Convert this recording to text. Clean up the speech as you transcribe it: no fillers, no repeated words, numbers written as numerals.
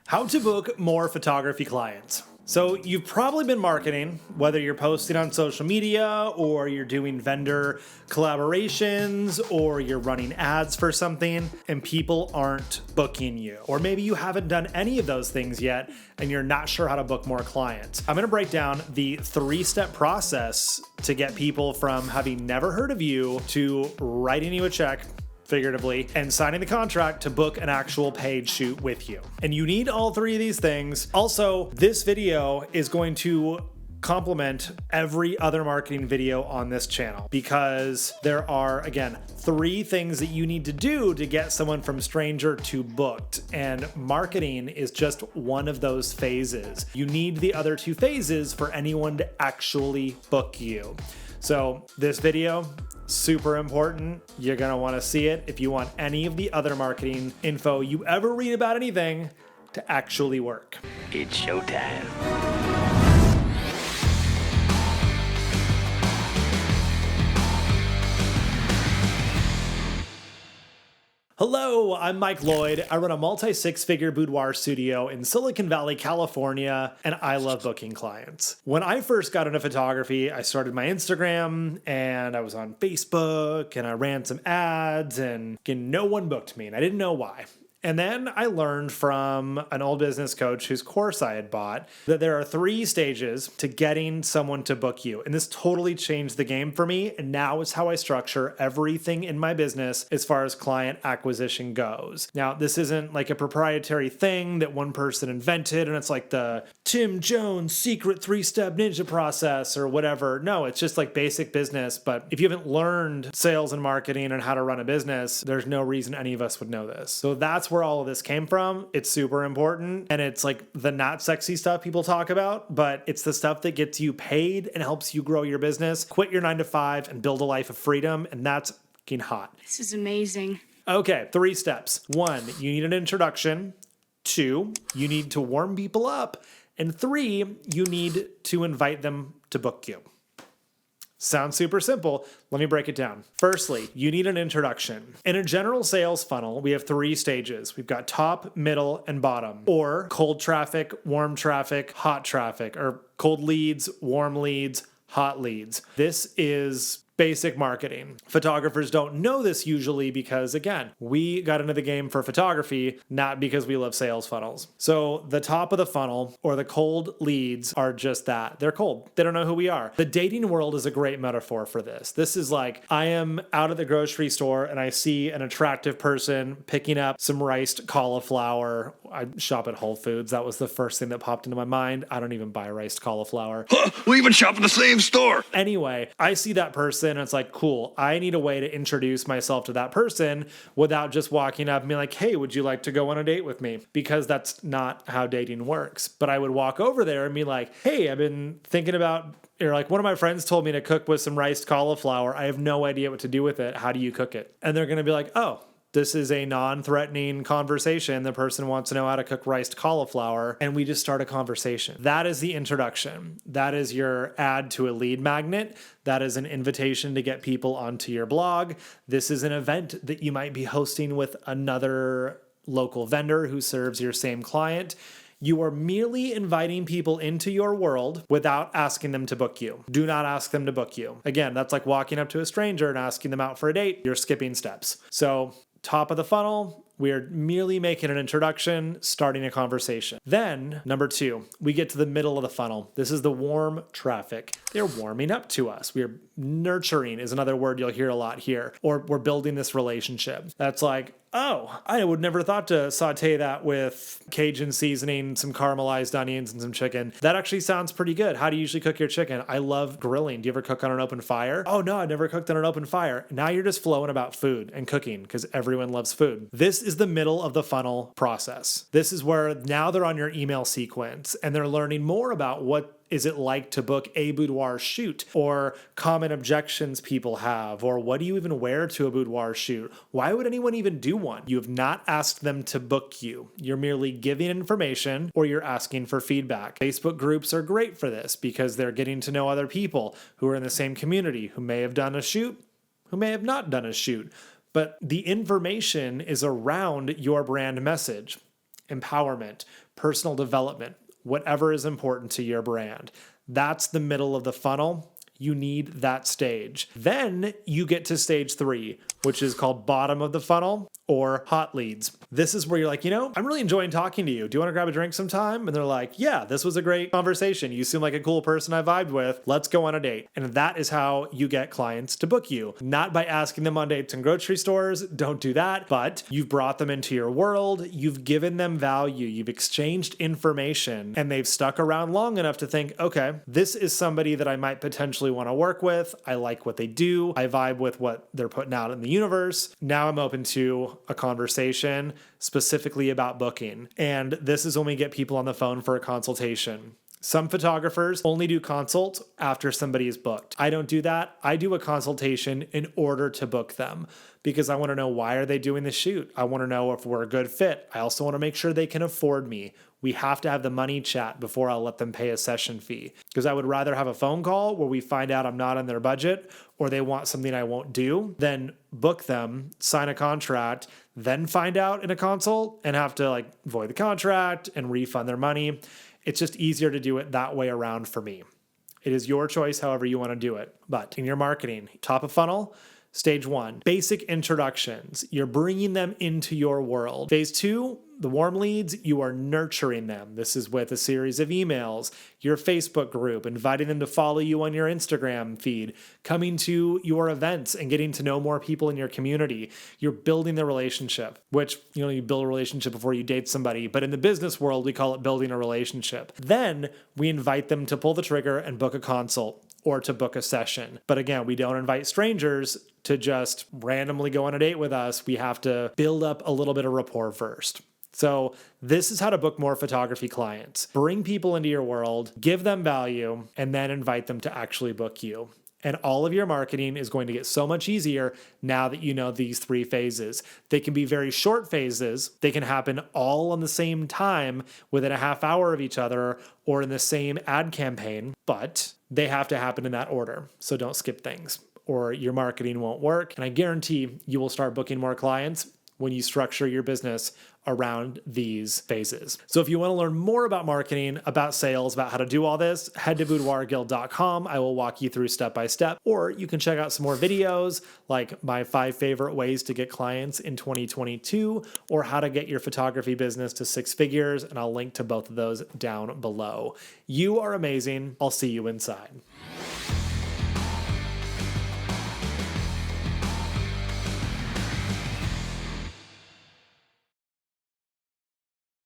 How to book more photography clients. So you've probably been marketing, whether you're posting on social media or you're doing vendor collaborations or you're running ads for something and people aren't booking you. Or maybe you haven't done any of those things yet and you're not sure how to book more clients. I'm gonna break down the 3-step process to get people from having never heard of you to writing you a check, figuratively, and signing the contract to book an actual paid shoot with you. And you need all 3 of these things. Also, this video is going to complement every other marketing video on this channel because there are, again, 3 things that you need to do to get someone from stranger to booked. And marketing is just one of those phases. You need the other 2 phases for anyone to actually book you. So this video, super important. You're gonna wanna see it if you want any of the other marketing info you ever read about anything to actually work. It's showtime. Hello, I'm Mike Lloyd. I run a multi-6-figure boudoir studio in Silicon Valley, California, and I love booking clients. When I first got into photography, I started my Instagram and I was on Facebook and I ran some ads and no one booked me and I didn't know why. And then I learned from an old business coach whose course I had bought that there are 3 stages to getting someone to book you. And this totally changed the game for me. And now is how I structure everything in my business as far as client acquisition goes. Now, this isn't like a proprietary thing that one person invented and it's like the Tim Jones secret 3-step ninja process or whatever. No, it's just like basic business. But if you haven't learned sales and marketing and how to run a business, there's no reason any of us would know this. So that's where all of this came from. It's super important. And it's like the not sexy stuff people talk about, but it's the stuff that gets you paid and helps you grow your business, quit your 9-to-5 and build a life of freedom. And that's fucking hot. This is amazing. Okay, 3 steps. 1, you need an introduction. 2, you need to warm people up. And 3, you need to invite them to book you. Sounds super simple. Let me break it down. Firstly, you need an introduction. In a general sales funnel, we have 3 stages. We've got top, middle, and bottom, or cold traffic, warm traffic, hot traffic, or cold leads, warm leads, hot leads. This is basic marketing. Photographers don't know this usually because, again, we got into the game for photography, not because we love sales funnels. So the top of the funnel or the cold leads are just that. They're cold. They don't know who we are. The dating world is a great metaphor for this. This is like I am out at the grocery store and I see an attractive person picking up some riced cauliflower. I shop at Whole Foods. That was the first thing that popped into my mind. I don't even buy riced cauliflower. We even shop at the same store. Anyway, I see that person and it's like, cool, I need a way to introduce myself to that person without just walking up and being like, hey, would you like to go on a date with me? Because that's not how dating works. But I would walk over there and be like, hey, I've been thinking about, or like one of my friends told me to cook with some riced cauliflower. I have no idea what to do with it. How do you cook it? And they're going to be like, oh, this is a non-threatening conversation. The person wants to know how to cook riced cauliflower, and we just start a conversation. That is the introduction. That is your add to a lead magnet. That is an invitation to get people onto your blog. This is an event that you might be hosting with another local vendor who serves your same client. You are merely inviting people into your world without asking them to book you. Do not ask them to book you. Again, that's like walking up to a stranger and asking them out for a date. You're skipping steps. So, top of the funnel, we're merely making an introduction, starting a conversation. Then, number 2, we get to the middle of the funnel. This is the warm traffic. They're warming up to us. We're nurturing is another word you'll hear a lot here. Or we're building this relationship. That's like, oh, I would never thought to saute that with Cajun seasoning, some caramelized onions, and some chicken. That actually sounds pretty good. How do you usually cook your chicken? I love grilling. Do you ever cook on an open fire? Oh no, I've never cooked on an open fire. Now you're just flowing about food and cooking because everyone loves food. This is the middle of the funnel process. This is where now they're on your email sequence and they're learning more about what is it like to book a boudoir shoot, or common objections people have, or what do you even wear to a boudoir shoot? Why would anyone even do one? You have not asked them to book you. You're merely giving information or you're asking for feedback. Facebook groups are great for this because they're getting to know other people who are in the same community, who may have done a shoot, who may have not done a shoot. But the information is around your brand message. Empowerment, personal development, whatever is important to your brand. That's the middle of the funnel. You need that stage. Then you get to stage 3, which is called bottom of the funnel or hot leads. This is where you're like, I'm really enjoying talking to you. Do you want to grab a drink sometime? And they're like, yeah, this was a great conversation. You seem like a cool person I vibed with. Let's go on a date. And that is how you get clients to book you. Not by asking them on dates in grocery stores. Don't do that. But you've brought them into your world. You've given them value. You've exchanged information and they've stuck around long enough to think, okay, this is somebody that I might potentially want to work with. I like what they do. I vibe with what they're putting out in the universe. Now I'm open to a conversation specifically about booking. And this is when we get people on the phone for a consultation. Some photographers only do consult after somebody is booked. I don't do that. I do a consultation in order to book them because I want to know, why are they doing the shoot? I want to know if we're a good fit. I also want to make sure they can afford me. We have to have the money chat before I'll let them pay a session fee, because I would rather have a phone call where we find out I'm not in their budget or they want something I won't do than book them, sign a contract, then find out in a consult and have to void the contract and refund their money. It's just easier to do it that way around for me. It is your choice however you want to do it. But in your marketing, top of funnel, stage 1, basic introductions. You're bringing them into your world. Phase 2, the warm leads, you are nurturing them. This is with a series of emails, your Facebook group, inviting them to follow you on your Instagram feed, coming to your events and getting to know more people in your community. You're building the relationship, which, you build a relationship before you date somebody. But in the business world, we call it building a relationship. Then we invite them to pull the trigger and book a consult or to book a session. But again, we don't invite strangers to just randomly go on a date with us. We have to build up a little bit of rapport first. So this is how to book more photography clients. Bring people into your world, give them value, and then invite them to actually book you. And all of your marketing is going to get so much easier now that you know these 3 phases. They can be very short phases. They can happen all on the same time within a half hour of each other or in the same ad campaign, but they have to happen in that order. So don't skip things or your marketing won't work. And I guarantee you will start booking more clients when you structure your business around these phases. So if you want to learn more about marketing, about sales, about how to do all this, head to boudoirguild.com. I will walk you through step by step, or you can check out some more videos like my 5 favorite ways to get clients in 2022 or how to get your photography business to 6 figures. And I'll link to both of those down below. You are amazing. I'll see you inside.